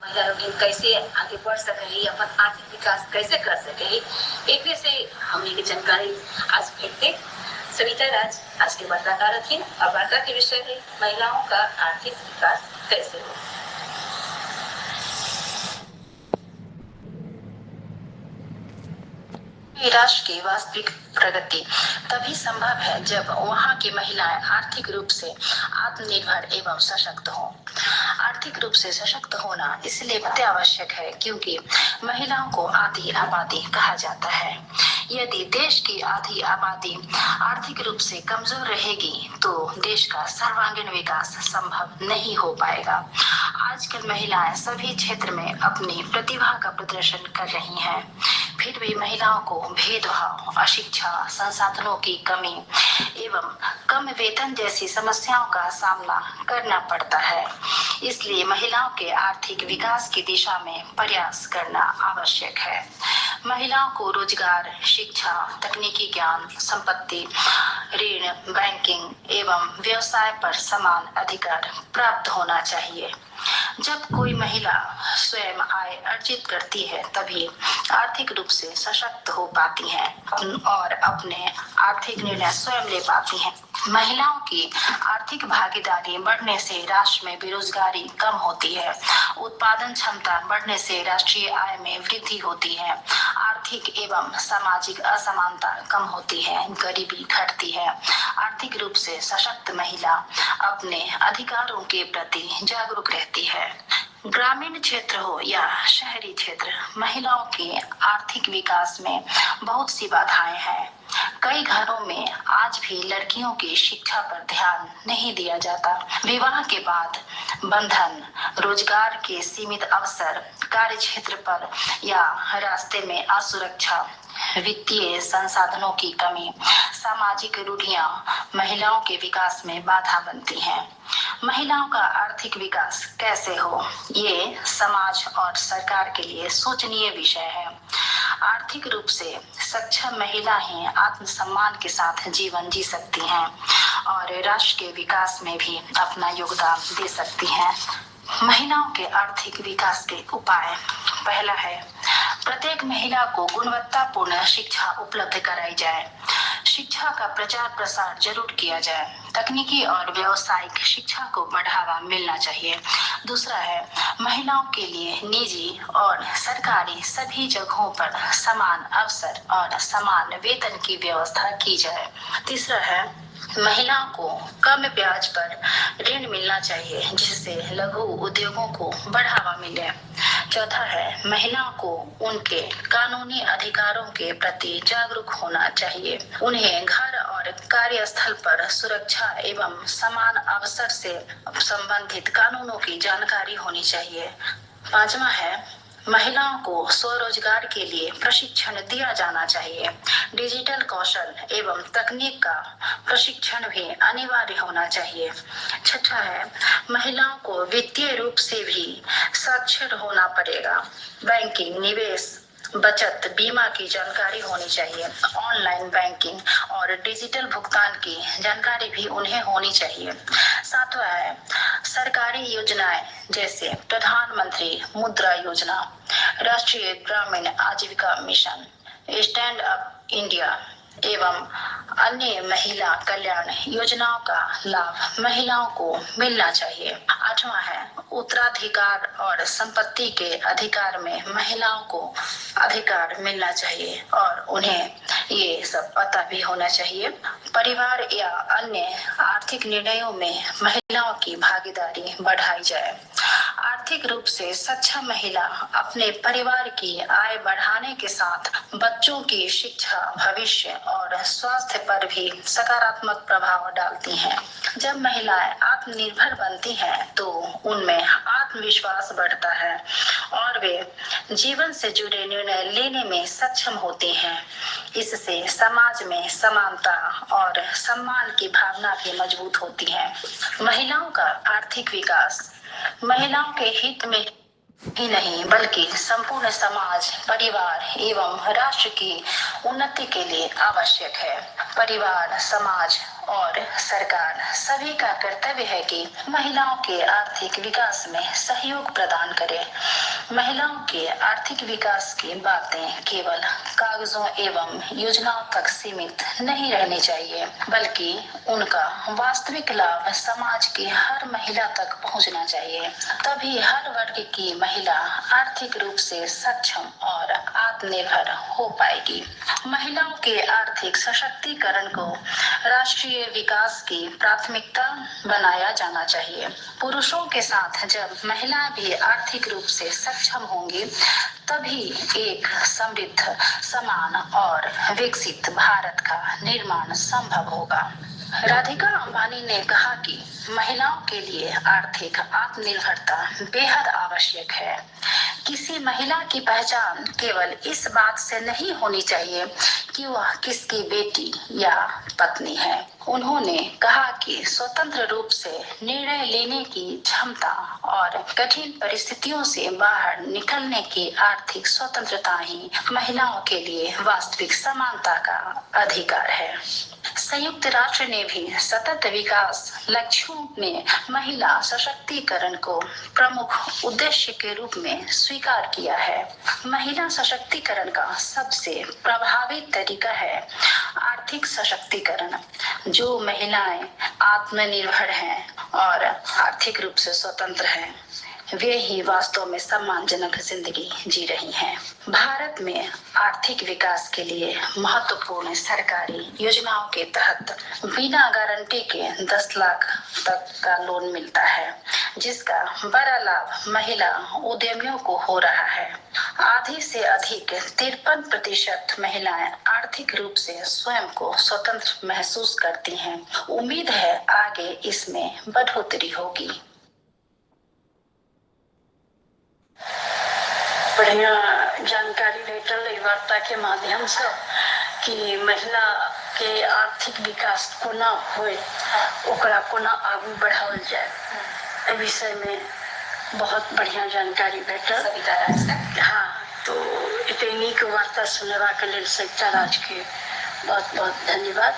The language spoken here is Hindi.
महिला लोग कैसे आगे बढ़ सके, अपन आर्थिक विकास कैसे कर सके, एक से हमने की जानकारी आज भेटते। सविता राज आज के वार्ताकार थी और वार्ता के विषय है महिलाओं का आर्थिक विकास कैसे हो। राष्ट्र की वास्तविक प्रगति तभी संभव है जब वहाँ की महिलाएं आर्थिक रूप से आत्मनिर्भर एवं सशक्त हों। आर्थिक रूप से सशक्त होना इसलिए अत्यावश्यक है क्योंकि महिलाओं को आधी आबादी कहा जाता है। यदि देश की आधी आबादी आर्थिक रूप से कमजोर रहेगी तो देश का सर्वांगीण विकास संभव नहीं हो पाएगा। आजकल महिलाएं सभी क्षेत्र में अपनी प्रतिभा का प्रदर्शन कर रही हैं, फिर भी महिलाओं को भेदभाव, अशिक्षा, संसाधनों की कमी एवं कम वेतन जैसी समस्याओं का सामना करना पड़ता है। इसलिए महिलाओं के आर्थिक विकास की दिशा में प्रयास करना आवश्यक है। महिलाओं को रोजगार, शिक्षा, तकनीकी ज्ञान, संपत्ति, ऋण, बैंकिंग एवं व्यवसाय पर समान अधिकार प्राप्त होना चाहिए। जब कोई महिला स्वयं आय अर्जित करती है तभी आर्थिक रूप से सशक्त हो पाती है और अपने आर्थिक निर्णय स्वयं ले पाती हैं। महिलाओं की आर्थिक भागीदारी बढ़ने से राष्ट्र में बेरोजगारी कम होती है, उत्पादन क्षमता बढ़ने से राष्ट्रीय आय में वृद्धि होती है, आर्थिक एवं सामाजिक असमानता कम होती है, गरीबी घटती है। आर्थिक रूप से सशक्त महिला अपने अधिकारों के प्रति जागरूक रहती है। ग्रामीण क्षेत्र हो या शहरी क्षेत्र, महिलाओं के आर्थिक विकास में बहुत सी बाधाएं हैं। कई घरों में आज भी लड़कियों की शिक्षा पर ध्यान नहीं दिया जाता। विवाह के बाद बंधन, रोजगार के सीमित अवसर, कार्य क्षेत्र पर या रास्ते में असुरक्षा, वित्तीय संसाधनों की कमी, सामाजिक रूढ़ियां महिलाओं के विकास में बाधा बनती हैं। महिलाओं का आर्थिक विकास कैसे हो, ये समाज और सरकार के लिए सोचनीय विषय है। आर्थिक रूप से सक्षम महिला ही आत्मसम्मान के साथ जीवन जी सकती हैं और राष्ट्र के विकास में भी अपना योगदान दे सकती हैं। महिलाओं के आर्थिक विकास के उपाय। पहला है, प्रत्येक महिला को गुणवत्तापूर्ण शिक्षा उपलब्ध कराई जाए। शिक्षा का प्रचार प्रसार जरूर किया जाए। तकनीकी और व्यावसायिक शिक्षा को बढ़ावा मिलना चाहिए। दूसरा है, महिलाओं के लिए निजी और सरकारी सभी जगहों पर समान अवसर और समान वेतन की व्यवस्था की जाए। तीसरा है, महिलाओं को कम ब्याज पर ऋण मिलना चाहिए जिससे लघु उद्योगों को बढ़ावा मिले। चौथा है, महिलाओं को उनके कानूनी अधिकारों के प्रति जागरूक होना चाहिए। उन्हें घर और कार्यस्थल पर सुरक्षा एवं समान अवसर से संबंधित कानूनों की जानकारी होनी चाहिए। पांचवा है, महिलाओं को स्वरोजगार के लिए प्रशिक्षण दिया जाना चाहिए। डिजिटल कौशल एवं तकनीक का प्रशिक्षण भी अनिवार्य होना चाहिए। छठा है, महिलाओं को वित्तीय रूप से भी साक्षर होना पड़ेगा। बैंकिंग, निवेश, बचत, बीमा की जानकारी होनी चाहिए। ऑनलाइन बैंकिंग और डिजिटल भुगतान की जानकारी भी उन्हें होनी चाहिए। सातवां है, सरकारी योजनाएं जैसे प्रधानमंत्री मुद्रा योजना, राष्ट्रीय ग्रामीण आजीविका मिशन, स्टैंड अप इंडिया एवं अन्य महिला कल्याण योजनाओं का लाभ महिलाओं को मिलना चाहिए। आठवां है, उत्तराधिकार और संपत्ति के अधिकार में महिलाओं को अधिकार मिलना चाहिए और उन्हें ये सब पता भी होना चाहिए। परिवार या अन्य आर्थिक निर्णयों में महिलाओं की भागीदारी बढ़ाई जाए। आर्थिक रूप से सक्षम महिला अपने परिवार की आय बढ़ाने के साथ बच्चों की शिक्षा, भविष्य और स्वास्थ्य पर भी सकारात्मक प्रभाव डालती हैं। जब महिलाएं आत्मनिर्भर बनती हैं तो उनमें आत्मविश्वास बढ़ता है और वे जीवन से जुड़े निर्णय लेने में सक्षम होती हैं। इससे समाज में समानता और सम्मान की भावना भी मजबूत होती है। महिलाओं का आर्थिक विकास महिलाओं के हित में ही नहीं बल्कि संपूर्ण समाज, परिवार एवं राष्ट्र की उन्नति के लिए आवश्यक है। परिवार, समाज और सरकार सभी का कर्तव्य है कि महिलाओं के आर्थिक विकास में सहयोग प्रदान करें। महिलाओं के आर्थिक विकास की बातें केवल कागजों एवं योजनाओं तक सीमित नहीं रहनी चाहिए, बल्कि उनका वास्तविक लाभ समाज की हर महिला तक पहुंचना चाहिए। तभी हर वर्ग की महिला आर्थिक रूप से सक्षम और आत्मनिर्भर हो पाएगी। महिलाओं के आर्थिक सशक्तिकरण को राष्ट्रीय विकास की प्राथमिकता बनाया जाना चाहिए। पुरुषों के साथ जब महिलाएं भी आर्थिक रूप से सक्षम होंगी, तभी एक समृद्ध, समान और विकसित भारत का निर्माण संभव होगा। राधिका अंबानी ने कहा कि महिलाओं के लिए आर्थिक आत्मनिर्भरता बेहद आवश्यक है। किसी महिला की पहचान केवल इस बात से नहीं होनी चाहिए कि वह किसकी बेटी या पत्नी है। उन्होंने कहा कि स्वतंत्र रूप से निर्णय लेने की क्षमता और कठिन परिस्थितियों से बाहर निकलने की आर्थिक स्वतंत्रता ही महिलाओं के लिए वास्तविक समानता का अधिकार है। संयुक्त राष्ट्र ने भी सतत विकास लक्ष्यों में महिला सशक्तिकरण को प्रमुख उद्देश्य के रूप में स्वीकार किया है। महिला सशक्तिकरण का सबसे प्रभावी तरीका है आर्थिक सशक्तिकरण। जो महिलाएं आत्मनिर्भर हैं और आर्थिक रूप से स्वतंत्र हैं, वे ही वास्तव में सम्मानजनक जिंदगी जी रही हैं। भारत में आर्थिक विकास के लिए महत्वपूर्ण सरकारी योजनाओं के तहत बिना गारंटी के 10 लाख तक का लोन मिलता है, जिसका बड़ा लाभ महिला उद्यमियों को हो रहा है। आधी से अधिक 53% महिलाएं आर्थिक रूप से स्वयं को स्वतंत्र महसूस करती हैं। उम्मीद है आगे इसमें बढ़ोतरी होगी। बढ़िया जानकारी भेटल एहि वार्ता के माध्यम से कि महिला के आर्थिक विकास कोना होय, ओकरा कोना आगू बढ़ावल जाए, एहि विषय में बहुत बढ़िया जानकारी भेटल। हाँ, तो एते नीक वार्ता सुनेबा के लेल सविता राज के बहुत बहुत धन्यवाद।